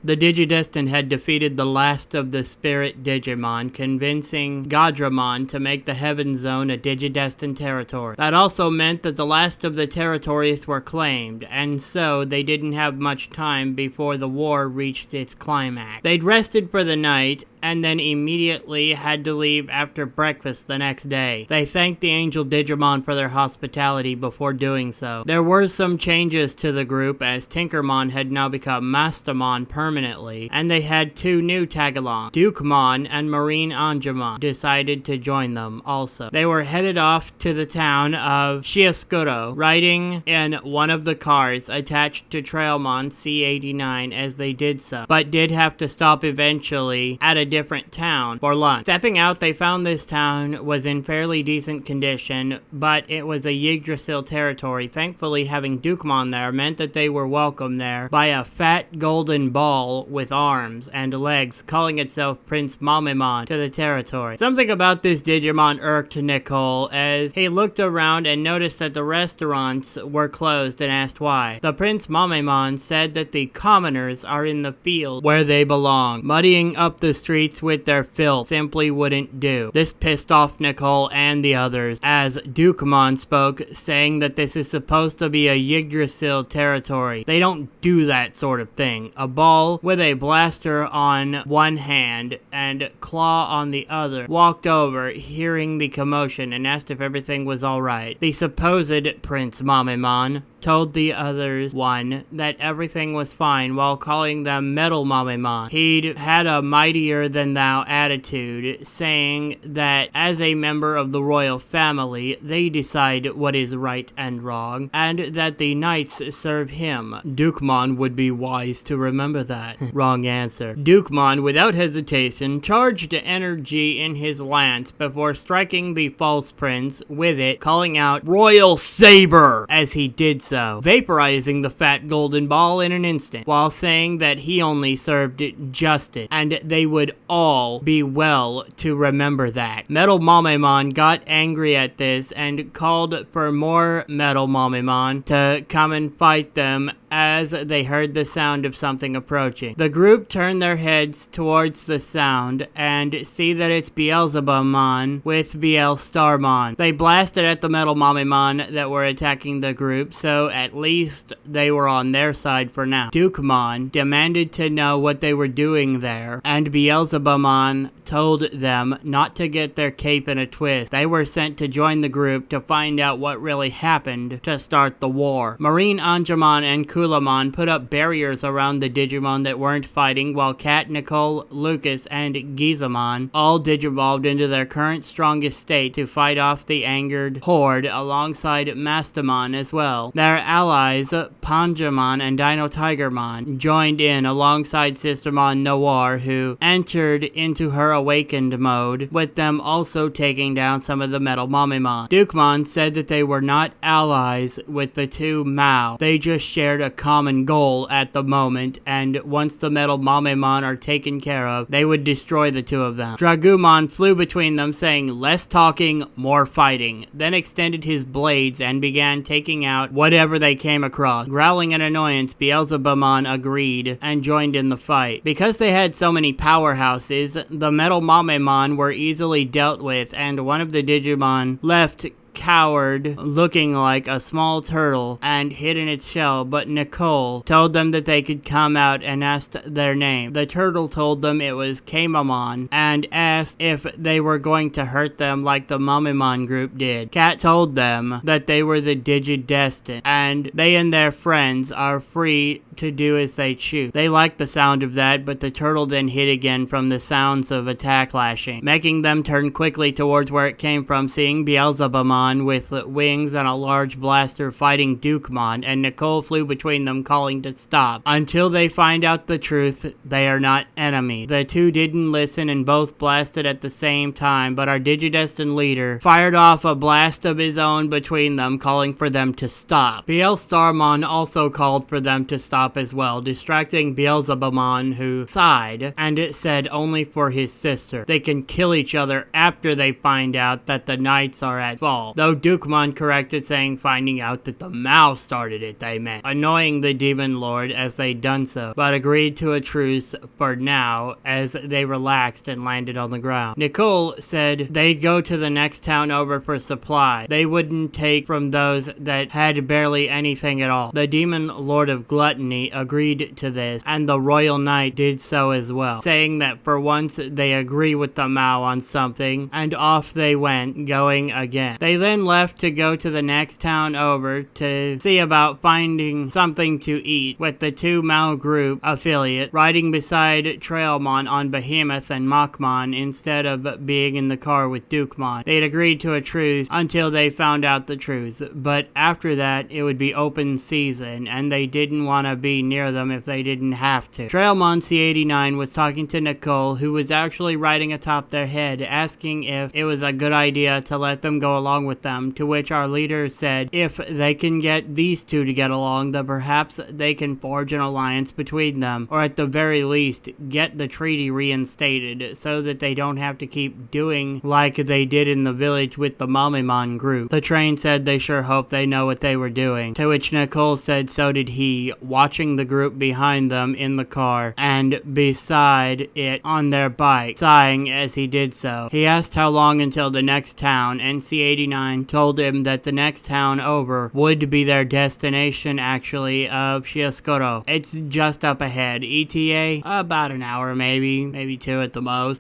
The Digidestined had defeated the last of the Spirit Digimon, convincing Godramon to make the Heaven Zone a Digidestined territory. That also meant that the last of the territories were claimed, and so they didn't have much time before the war reached its climax. They'd rested for the night, and then immediately had to leave after breakfast the next day. They thanked the Angel Digimon for their hospitality before doing so. There were some changes to the group, as Tinkermon had now become Mastermon permanently, and they had two new tagalongs. Dukemon and Marine Anjumon decided to join them also. They were headed off to the town of Shiosukuro, riding in one of the cars attached to Trailmon C89 as they did so, but did have to stop eventually at a different town for lunch. Stepping out, they found this town was in fairly decent condition, but it was a Yggdrasil territory. Thankfully, having Dukemon there meant that they were welcomed there by a fat golden ball with arms and legs, calling itself Prince Mamemon to the territory. Something about this Digimon irked Nicole as he looked around and noticed that the restaurants were closed and asked why. The Prince Mamemon said that the commoners are in the field where they belong. Muddying up the streets with their filth simply wouldn't do. This pissed off Nicole and the others, as Dukemon spoke, saying that this is supposed to be a Yggdrasil territory. They don't do that sort of thing. A ball with a blaster on one hand and claw on the other walked over, hearing the commotion, and asked if everything was alright. The supposed Prince Mamemon told the other one that everything was fine while calling them Metal Mamemon. He'd had a mightier than thou attitude, saying that as a member of the royal family, they decide what is right and wrong, and that the knights serve him. Dukemon would be wise to remember that. Wrong answer. Dukemon, without hesitation, charged energy in his lance before striking the false prince with it, calling out, "Royal Saber!" as he did so, vaporizing the fat golden ball in an instant, while saying that he only served justice, and they would all be well to remember that. Metal Mamemon got angry at this and called for more Metal Mamemon to come and fight them as they heard the sound of something approaching. The group turned their heads towards the sound and see that it's Beelzebubmon with Beelstarmon. They blasted at the Metal Mamemon that were attacking the group, so at least they were on their side for now. Dukemon demanded to know what they were doing there, and Beelzebubmon told them not to get their cape in a twist. They were sent to join the group to find out what really happened to start the war. Marine Anjumon and Kulamon put up barriers around the Digimon that weren't fighting, while Kat, Nicole, Lucas, and Gizamon all digivolved into their current strongest state to fight off the angered Horde alongside Mastamon as well. Their allies, Panjamon and Dino Tigermon, joined in alongside Sistermon Noir, who entered into her awakened mode, with them also taking down some of the Metal Mamemon. Dukemon said that they were not allies with the two Mao. They just shared a common goal at the moment, and once the Metal Mamemon are taken care of, they would destroy the two of them. Dragumon flew between them, saying, "Less talking, more fighting," then extended his blades and began taking out whatever they came across. Growling in annoyance, Beelzebubmon agreed and joined in the fight. Because they had so many powerhouses, the Metal Mamemon were easily dealt with, and one of the Digimon left cowered, looking like a small turtle, and hid in its shell, but Nicole told them that they could come out and asked their name. The turtle told them it was Kamamon and asked if they were going to hurt them like the Mamemon group did. Kat told them that they were the Digidestined, and they and their friends are free to do as they choose. They liked the sound of that, but the turtle then hid again from the sounds of attack lashing, making them turn quickly towards where it came from, seeing Beelzebubmon with wings and a large blaster fighting Dukemon, and Nicole flew between them, calling to stop. Until they find out the truth, they are not enemies. The two didn't listen and both blasted at the same time, but our Digidestined leader fired off a blast of his own between them, calling for them to stop. Beelstarmon also called for them to stop up as well, distracting Beelzebumon, who sighed, and it said only for his sister. They can kill each other after they find out that the knights are at fault. Though Dukemon corrected, saying finding out that the mouse started it, they meant, annoying the Demon Lord as they'd done so, but agreed to a truce for now as they relaxed and landed on the ground. Nicole said they'd go to the next town over for supply. They wouldn't take from those that had barely anything at all. The Demon Lord of Gluttony agreed to this, and the Royal Knight did so as well, saying that for once they agree with the Mao on something, and off they went, going again. They then left to go to the next town over to see about finding something to eat, with the two Mao group affiliate riding beside Trailmon on Behemoth and Machmon instead of being in the car with Dukemon. They'd agreed to a truce until they found out the truth, but after that it would be open season, and they didn't want to be near them if they didn't have to. Trailmon C89 was talking to Nicole, who was actually riding atop their head, asking if it was a good idea to let them go along with them, to which our leader said if they can get these two to get along, then perhaps they can forge an alliance between them, or at the very least get the treaty reinstated so that they don't have to keep doing like they did in the village with the Mamimon group. The train said they sure hope they know what they were doing, to which Nicole said so did he, watching the group behind them in the car and beside it on their bike, sighing as he did so. He asked how long until the next town, and C89 told him that the next town over would be their destination actually of Chioscuro. It's just up ahead. ETA? About an hour maybe 2 at the most.